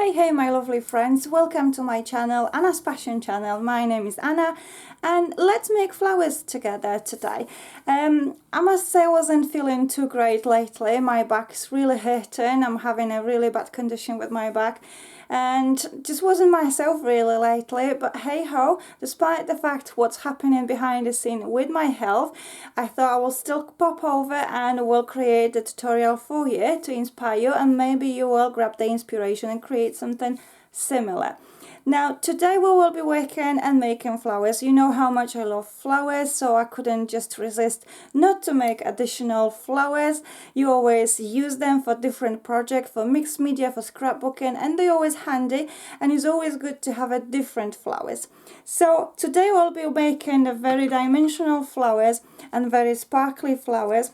Hey my lovely friends, welcome to my channel, Anna's Passion channel. My name is Anna and let's make flowers together today. I must say I wasn't feeling too great lately. My back's really hurting. I'm having a really bad condition with my back and just wasn't myself really lately, but hey ho, despite the fact what's happening behind the scene with my health, I thought I will still pop over and will create a tutorial for you to inspire you, and maybe you will grab the inspiration and create something similar. Now today we will be working and making flowers. You know how much I love flowers, so I couldn't just resist not to make additional flowers. You always use them for different projects, for mixed media, for scrapbooking, and they're always handy, and it's always good to have a different flowers. So today we'll be making the very dimensional flowers and very sparkly flowers,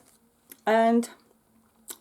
and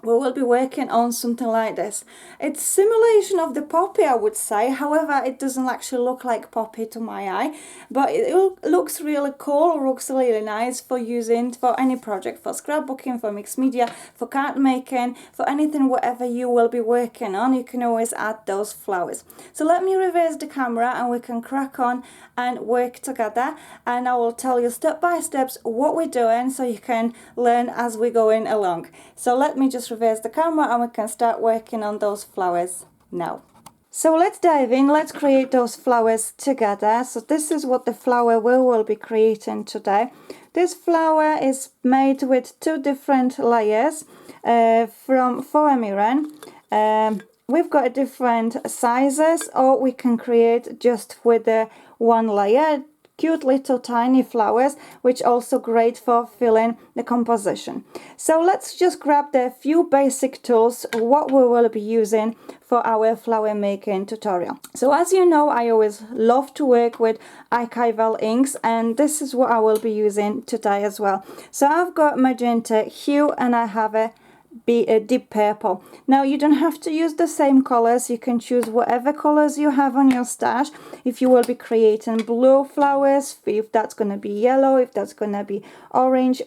we will be working on something like this. It's simulation of the poppy, I would say. However, it doesn't actually look like poppy to my eye, but it looks really cool, looks really nice for using for any project, for scrapbooking, for mixed media, for card making, for anything, whatever you will be working on. You can always add those flowers. So let me reverse the camera and we can crack on and work together, and I will tell you step by steps what we're doing so you can learn as we're going along. So let me just reverse the camera and we can start working on those flowers now. So let's dive in, let's create those flowers together. So this is what the flower we will be creating today. This flower is made with two different layers from foamiran. We've got different sizes, or we can create just with the one layer. Cute little tiny flowers, which also great for filling the composition. So let's just grab the few basic tools what we will be using for our flower making tutorial. So as you know, I always love to work with archival inks, and this is what I will be using today as well. So I've got magenta hue and I have a deep purple. Now you don't have to use the same colors, you can choose whatever colors you have on your stash. If you will be creating blue flowers, if that's going to be yellow, if that's going to be orange,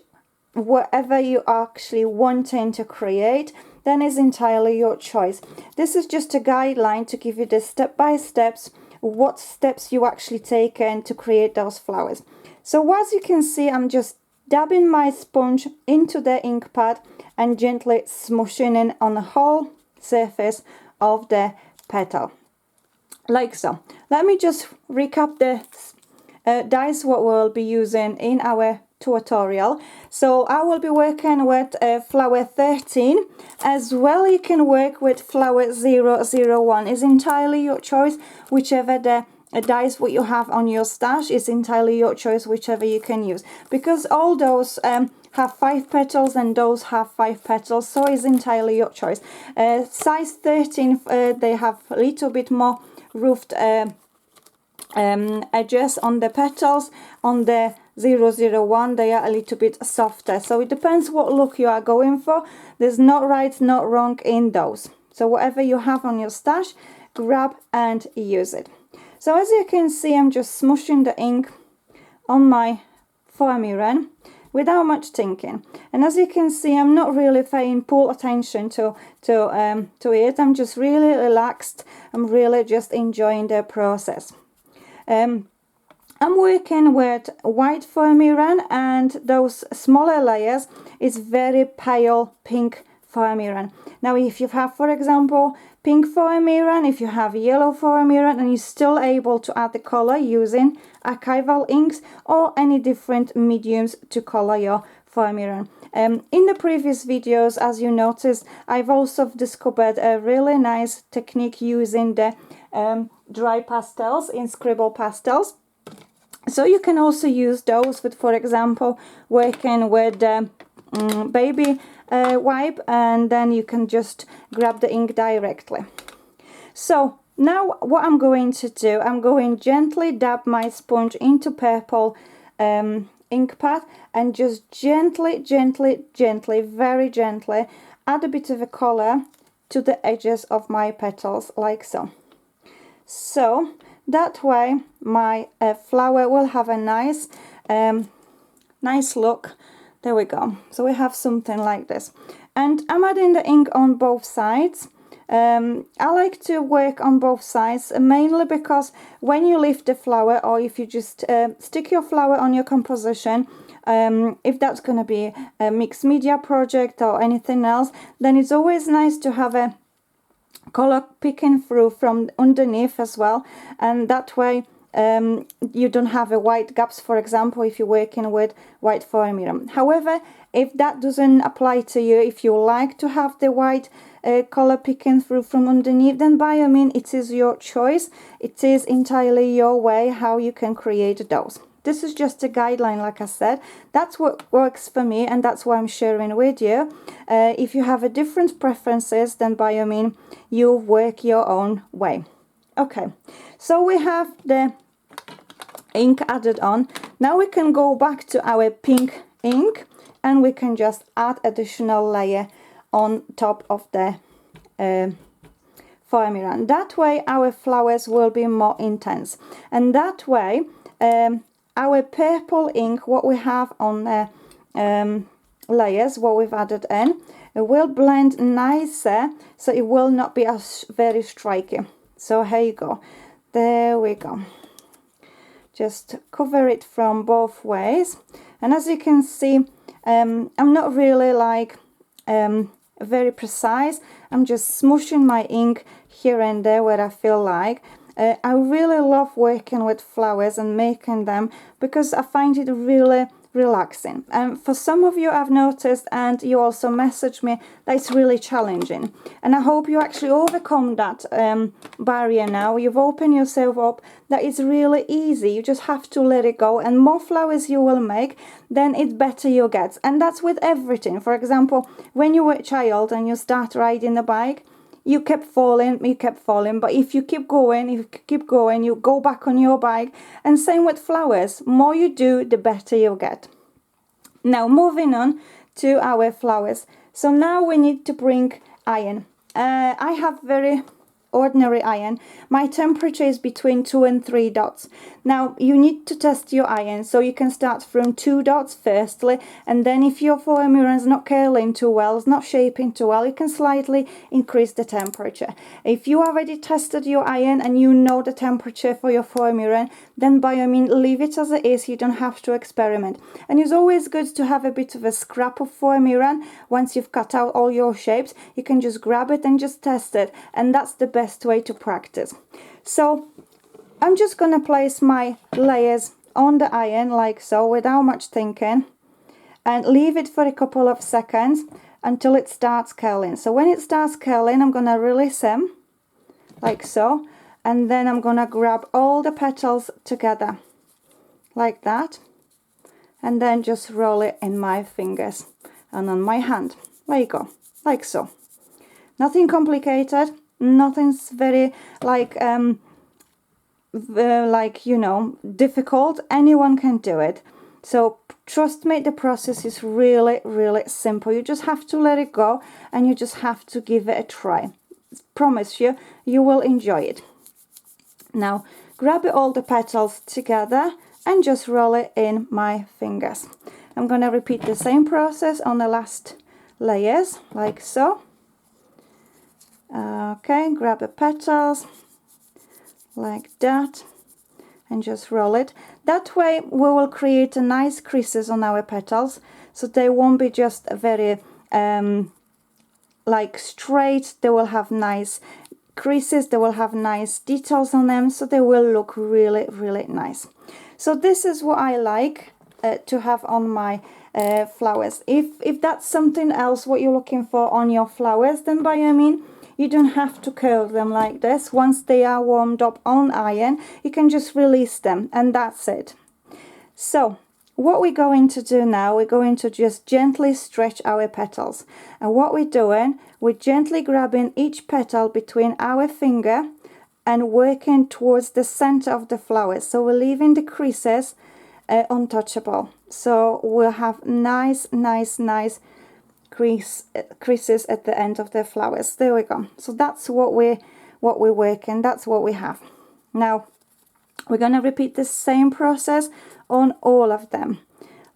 whatever you actually wanting to create, then is entirely your choice. This is just a guideline to give you the step by steps, what steps you actually take to create those flowers. So as you can see, I'm just dabbing my sponge into the ink pad and gently smushing in on the whole surface of the petal, like so. Let me just recap the dies what we'll be using in our tutorial. So I will be working with flower 13. As well, you can work with flower 001. It's entirely your choice, whichever the dies what you have on your stash is entirely your choice, whichever you can use, because all those have 5 petals and those have 5 petals, so it's entirely your choice. Size 13, they have a little bit more rouged edges on the petals. On the 001 they are a little bit softer, so it depends what look you are going for. There's not right, not wrong in those, so whatever you have on your stash, grab and use it. So as you can see, I'm just smushing the ink on my foamiran without much thinking. And as you can see, I'm not really paying full attention to it. I'm just really relaxed. I'm really just enjoying the process. I'm working with white foamiran, and those smaller layers is very pale pink foamiran. Now if you have, for example, pink foamiran, if you have yellow foamiran, and you're still able to add the color using archival inks or any different mediums to color your foamiran. In the previous videos, as you noticed, I've also discovered a really nice technique using the dry pastels in scribble pastels. So you can also use those with, for example, working with baby wipe, and then you can just grab the ink directly. So now what I'm going to do, I'm going gently dab my sponge into purple ink pad, and just gently, very gently add a bit of a color to the edges of my petals, like so. So that way my flower will have a nice nice look. There we go. So we have something like this, and I'm adding the ink on both sides. I like to work on both sides, mainly because when you lift the flower, or if you just stick your flower on your composition, if that's going to be a mixed media project or anything else, then it's always nice to have a color picking through from underneath as well, and that way you don't have a white gaps, for example, if you're working with white foamiran. However, if that doesn't apply to you, if you like to have the white color picking through from underneath, then by all means it is your choice. It is entirely your way how you can create those. This is just a guideline, like I said. That's what works for me, and that's why I'm sharing with you. If you have a different preferences, then by all means you work your own way. Okay, so we have the ink added on. Now we can go back to our pink ink, and we can just add additional layer on top of the foamiran. That way our flowers will be more intense, and that way our purple ink, what we have on the layers, what we've added in, it will blend nicer, so it will not be as very striking. So here you go, there we go. Just cover it from both ways, and as you can see, I'm not really like very precise. I'm just smooshing my ink here and there where I feel like. I really love working with flowers and making them because I find it really relaxing. And for some of you, I've noticed, and you also message me, that it's really challenging. And I hope you actually overcome that barrier now. You've opened yourself up, that it's really easy. You just have to let it go. And more flowers you will make, then it's better you get. And that's with everything. For example, when you were a child and you start riding a bike, you kept falling, but if you keep going, you go back on your bike. And same with flowers, more you do, the better you get. Now moving on to our flowers. So now we need to bring iron. I have very ordinary iron. My temperature is between 2 and 3 dots. Now you need to test your iron, so you can start from 2 dots firstly, and then if your foamiran is not curling too well, it's not shaping too well, you can slightly increase the temperature. If you already tested your iron and you know the temperature for your foamiran, then by all means leave it as it is. You don't have to experiment. And it's always good to have a bit of a scrap of foamiran. Once you've cut out all your shapes, you can just grab it and just test it, and that's the best way to practice. So I'm just going to place my layers on the iron like so, without much thinking, and leave it for a couple of seconds until it starts curling. So when it starts curling, I'm going to release them like so, and then I'm going to grab all the petals together like that, and then just roll it in my fingers and on my hand. There you go, like so. Nothing complicated, nothing's very like you know, difficult. Anyone can do it. So trust me, the process is really simple. You just have to let it go, and you just have to give it a try. Promise you, you will enjoy it. Now grab all the petals together and just roll it in my fingers. I'm going to repeat the same process on the last layers like so. Okay, grab the petals like that and just roll it. That way we will create a nice creases on our petals, so they won't be just very like straight. They will have nice creases, they will have nice details on them, so they will look really nice. So this is what I like to have on my flowers. If that's something else what you're looking for on your flowers, then by all means you don't have to curl them like this. Once they are warmed up on iron, you can just release them, and that's it. So what we're going to do now, we're going to just gently stretch our petals. And what we're doing, we're gently grabbing each petal between our finger and working towards the center of the flowers. So we're leaving the creases untouchable. So we'll have nice creases at the end of the flowers. There we go. So that's what we're working, that's what we have. Now we're going to repeat the same process on all of them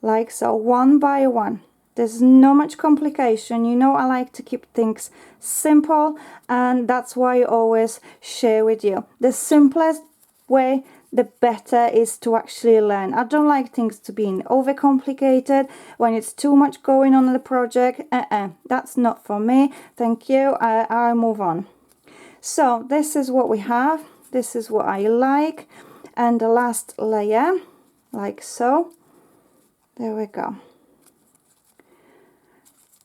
like so, one by one. There's no much complication. You know, I like to keep things simple, and that's why I always share with you. The simplest way, the better is to actually learn. I don't like things to be overcomplicated when it's too much going on in the project. That's not for me. Thank you. I'll move on. So this is what we have. This is what I like. And the last layer, like so. There we go.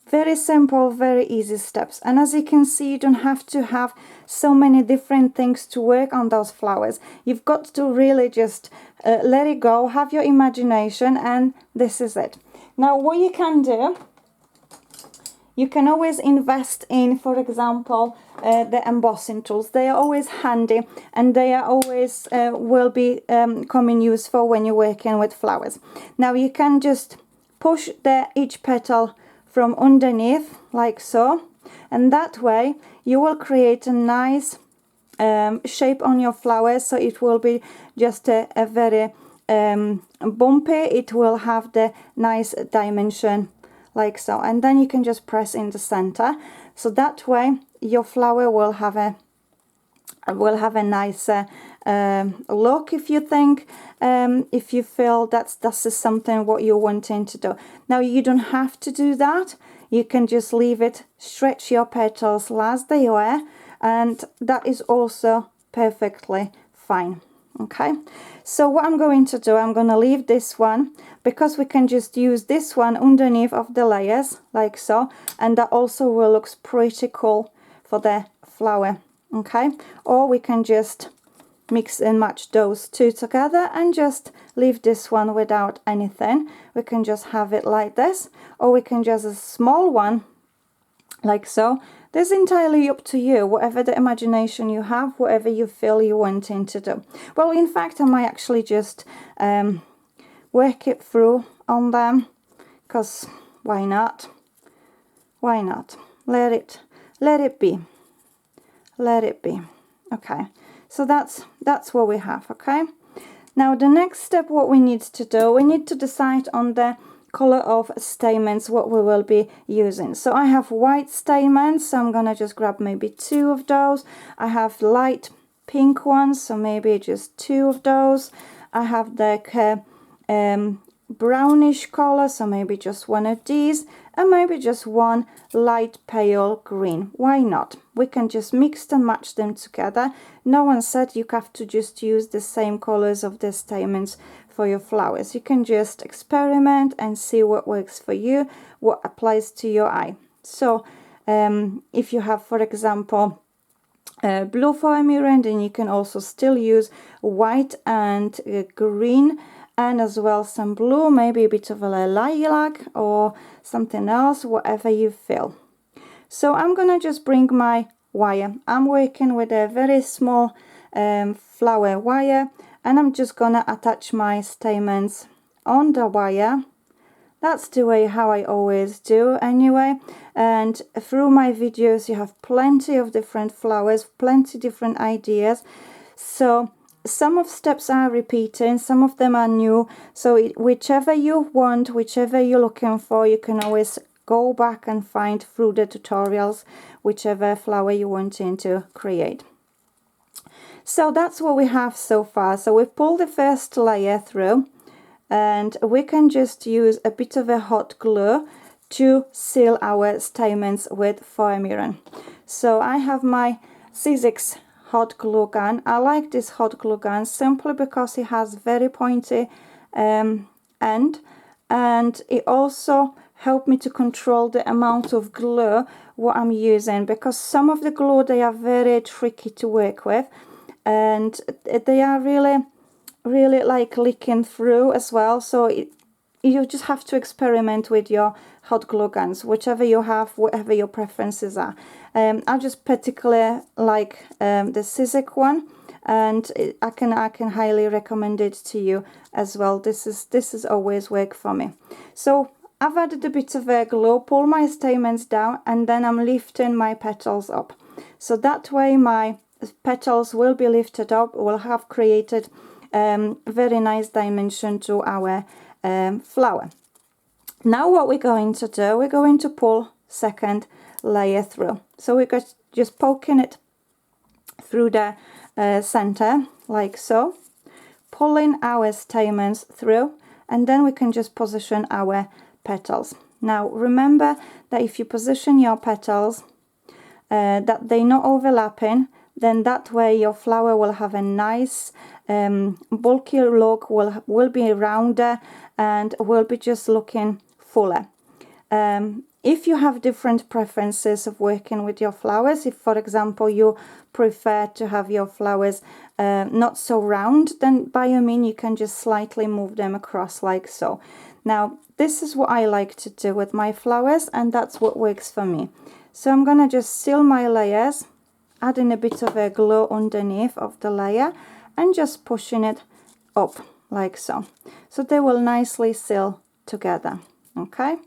Very simple, very easy steps. And as you can see, you don't have to have so many different things to work on those flowers. You've got to really just let it go, have your imagination, and this is it. Now what you can do, you can always invest in, for example, the embossing tools. They are always handy, and they are always will be coming useful when you're working with flowers. Now you can just push each petal from underneath like so, and that way you will create a nice shape on your flowers, so it will be just a very bumpy. It will have the nice dimension like so, and then you can just press in the center, so that way your flower will have a nicer look, if you think, if you feel that's something what you're wanting to do. Now you don't have to do that. You can just leave it, stretch your petals as they were, and that is also perfectly fine. Okay, so what I'm going to do, I'm going to leave this one, because we can just use this one underneath of the layers like so, and that also will look pretty cool for the flower. Okay, or we can just mix and match those two together and just leave this one without anything. We can just have it like this, or we can just a small one like so. This is entirely up to you, whatever the imagination you have, whatever you feel you're wanting to do. Well, in fact, I might actually just work it through on them, because why not? Why not? Let it be. Let it be. Okay, so that's what we have. Okay, now the next step, what we need to do, we need to decide on the color of stamens what we will be using. So I have white stamens, so I'm gonna just grab maybe 2 of those. I have light pink ones, so maybe just 2 of those. I have the brownish color, so maybe just 1 of these, and maybe just 1 light pale green. Why not? We can just mix and match them together. No one said you have to just use the same colors of the stamens for your flowers. You can just experiment and see what works for you, what applies to your eye. So if you have, for example, blue foamiran, then you can also still use white and green, and as well some blue, maybe a bit of a lilac or something else, whatever you feel. So I'm gonna just bring my wire. I'm working with a very small flower wire, and I'm just gonna attach my stamens on the wire. That's the way how I always do anyway, and through my videos you have plenty of different flowers, plenty different ideas. So some of steps are repeating, some of them are new, so whichever you want, whichever you're looking for, you can always go back and find through the tutorials whichever flower you wanting to create. So that's what we have so far. So we've pulled the first layer through, and we can just use a bit of a hot glue to seal our stamens with foamiran. So I have my C6 hot glue gun. I like this hot glue gun simply because it has very pointy end, and it also helped me to control the amount of glue what I'm using, because some of the glue, they are very tricky to work with, and they are really like leaking through as well. So you just have to experiment with your hot glue guns, whichever you have, whatever your preferences are. I just particularly like the C6 one, and I can highly recommend it to you as well. This is always work for me. So I've added a bit of glue, pull my stamens down, and then I'm lifting my petals up. So that way my petals will be lifted up, will have created very nice dimension to our flower. Now what we're going to do, we're going to pull second layer through. So we're just poking it through the center like so, pulling our stamens through, and then we can just position our petals. Now remember that if you position your petals that they're not overlapping, then that way your flower will have a nice bulky look, will be rounder, and will be just looking fuller. If you have different preferences of working with your flowers, if for example you prefer to have your flowers not so round, then by all means you can just slightly move them across like so. Now this is what I like to do with my flowers, and that's what works for me. So I'm gonna just seal my layers, adding a bit of a glue underneath of the layer and just pushing it up like so. So they will nicely seal together, okay?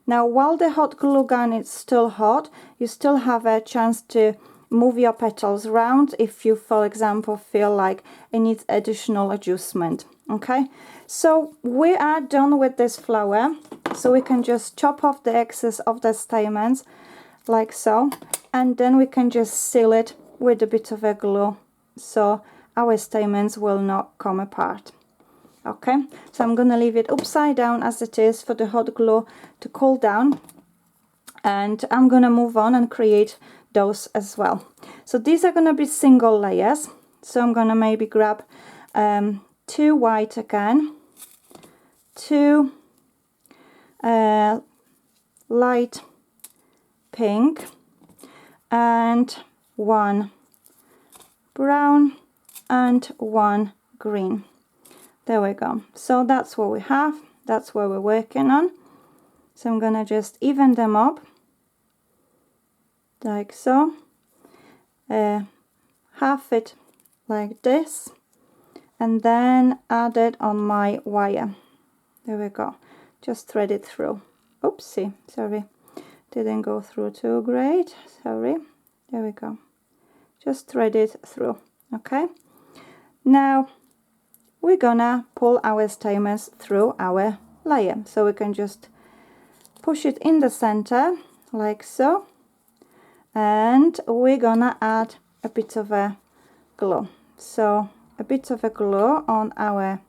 Now while the hot glue gun is still hot, you still have a chance to move your petals around if you, for example, feel like it needs additional adjustment, okay? So we are done with this flower, so we can just chop off the excess of the stamens like so, and then we can just seal it with a bit of a glue so our stamens will not come apart. Okay, so I'm gonna leave it upside down as it is for the hot glue to cool down, and I'm gonna move on and create those as well. So these are gonna be single layers, so I'm gonna maybe grab 2 white again, 2 light pink, and 1 brown and 1 green. There we go. So that's what we have, that's what we're working on. So I'm gonna just even them up like so, half it like this, and then add it on my wire. There we go. Just thread it through. Oopsie, sorry, didn't go through too great, sorry. There we go. Just thread it through. Okay, now we're gonna pull our stamens through our layer, so we can just push it in the center like so, and we're gonna add a bit of a glue. So a bit of a glue on our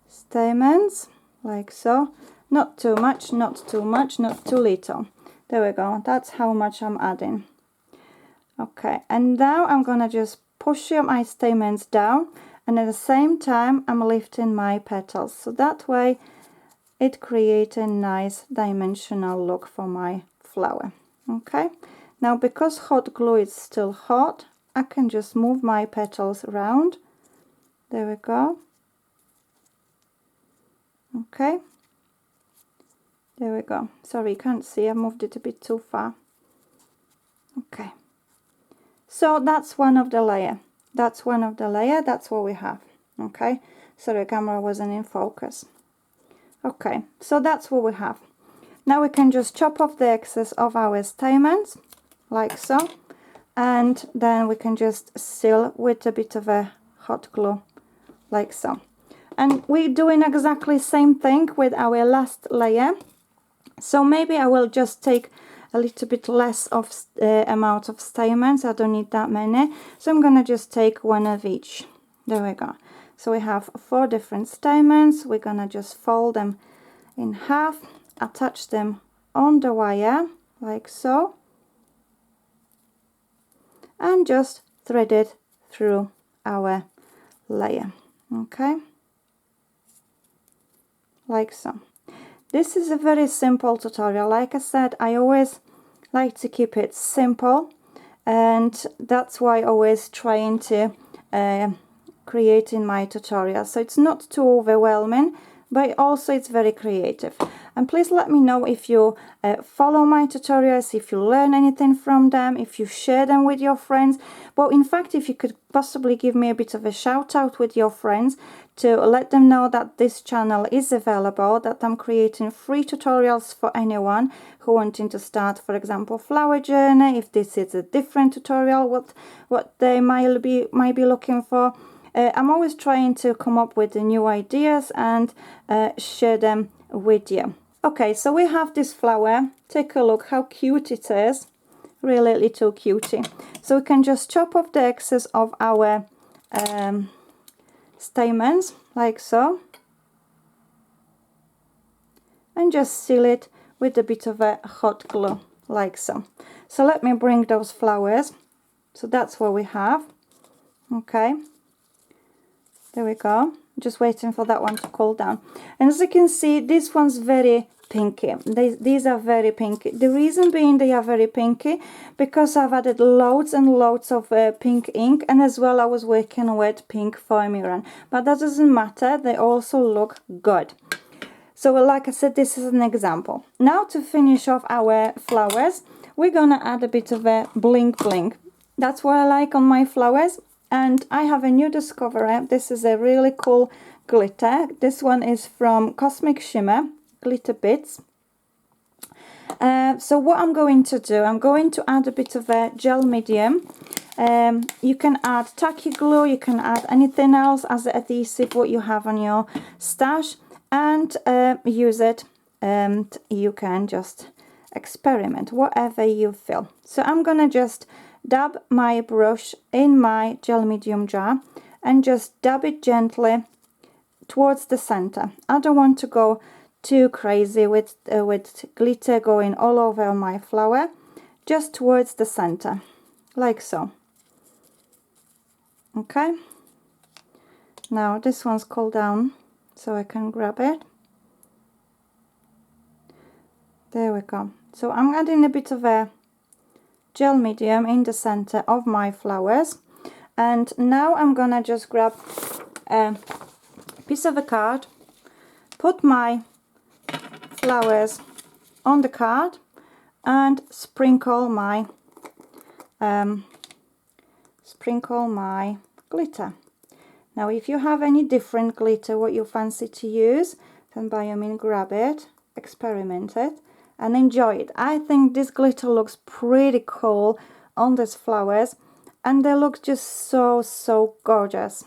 stamens like so, not too much, not too much, not too little. There we go, that's how much I'm adding. Okay, and now I'm gonna just push my stamens down, and at the same time I'm lifting my petals, so that way it creates a nice dimensional look for my flower. Okay, now because hot glue is still hot, I can just move my petals around. There we go. Okay, there we go. Sorry, you can't see, I moved it a bit too far. Okay, so that's one of the layer. That's one of the layer, that's what we have. Okay, so the camera wasn't in focus. Okay, so that's what we have. Now we can just chop off the excess of our stamens like so, and then we can just seal with a bit of a hot glue like so. And we're doing exactly the same thing with our last layer, so maybe I will just take a little bit less of amount of stamens. I don't need that many, so I'm gonna just take one of each. There we go. So we have 4 different stamens. We're gonna just fold them in half, attach them on the wire like so, and just thread it through our layer. Okay, like so. This is a very simple tutorial. Like I said, I always like to keep it simple, and that's why I always trying to create in my tutorial. So it's not too overwhelming, but also it's very creative. And please let me know if you follow my tutorials, if you learn anything from them, if you share them with your friends. Well, in fact, if you could possibly give me a bit of a shout out with your friends to let them know that this channel is available, that I'm creating free tutorials for anyone who wanting to start, for example, flower journey. If this is a different tutorial, what they might be looking for. I'm always trying to come up with the new ideas and share them with you. Okay, so we have this flower. Take a look how cute it is. Really little cutie. So we can just chop off the excess of our stamens, like so. And just seal it with a bit of a hot glue, like so. So let me bring those flowers. So that's what we have. Okay. There we go. Just waiting for that one to cool down. And as you can see, this one's very pinky. These are very pinky. The reason being they are very pinky because I've added loads and loads of pink ink, and as well I was working with pink foamiran. But that doesn't matter. They also look good. So like I said, this is an example. Now to finish off our flowers, we're gonna add a bit of a bling bling. That's what I like on my flowers. And I have a new discovery. This is a really cool glitter. This one is from Cosmic Shimmer Glitter Bits. So what I'm going to do, I'm going to add a bit of a gel medium. You can add tacky glue, you can add anything else as an adhesive what you have on your stash, and use it, and you can just experiment whatever you feel. So I'm gonna just dab my brush in my gel medium jar and just dab it gently towards the center. I don't want to go too crazy with glitter going all over my flower, just towards the center, like so. Okay, now this one's cooled down so I can grab it. There we go. So I'm adding a bit of a gel medium in the center of my flowers, and now I'm gonna just grab a piece of a card, put my flowers on the card and sprinkle my glitter. Now if you have any different glitter what you fancy to use, then by all means grab it, experiment it and enjoy it. I think this glitter looks pretty cool on these flowers, and they look just so gorgeous.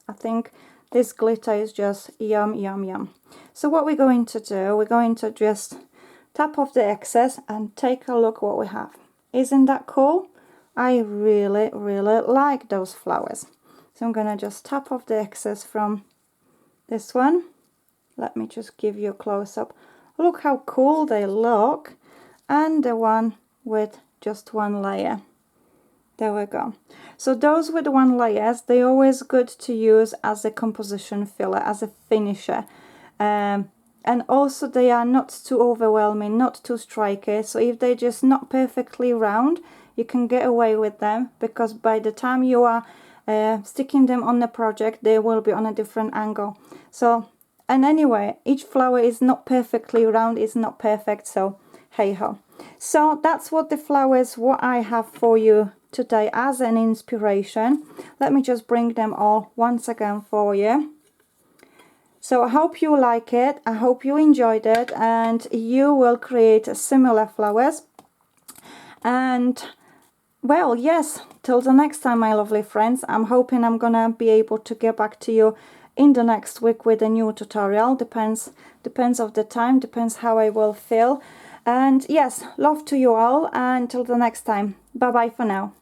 I think this glitter is just yum yum yum. So what we're going to do, we're going to just tap off the excess and take a look what we have. Isn't that cool? I really like those flowers. So I'm gonna just tap off the excess from this one. Let me just give you a close-up. Look how cool they look. And the one with just one layer. There we go. So those with one layers, they're always good to use as a composition filler, as a finisher. And also they are not too overwhelming, not too striky. So if they're just not perfectly round, you can get away with them, because by the time you are sticking them on the project, they will be on a different angle. So, and anyway, each flower is not perfectly round, it's not perfect, so hey ho. So that's what the flowers, what I have for you today as an inspiration. Let me just bring them all once again for you. So I hope you like it, I hope you enjoyed it, and you will create similar flowers. And well, yes, till the next time, my lovely friends. I'm hoping I'm gonna be able to get back to you in the next week with a new tutorial. Depends of the time, depends how I will feel. And yes, love to you all, and till the next time. Bye bye for now.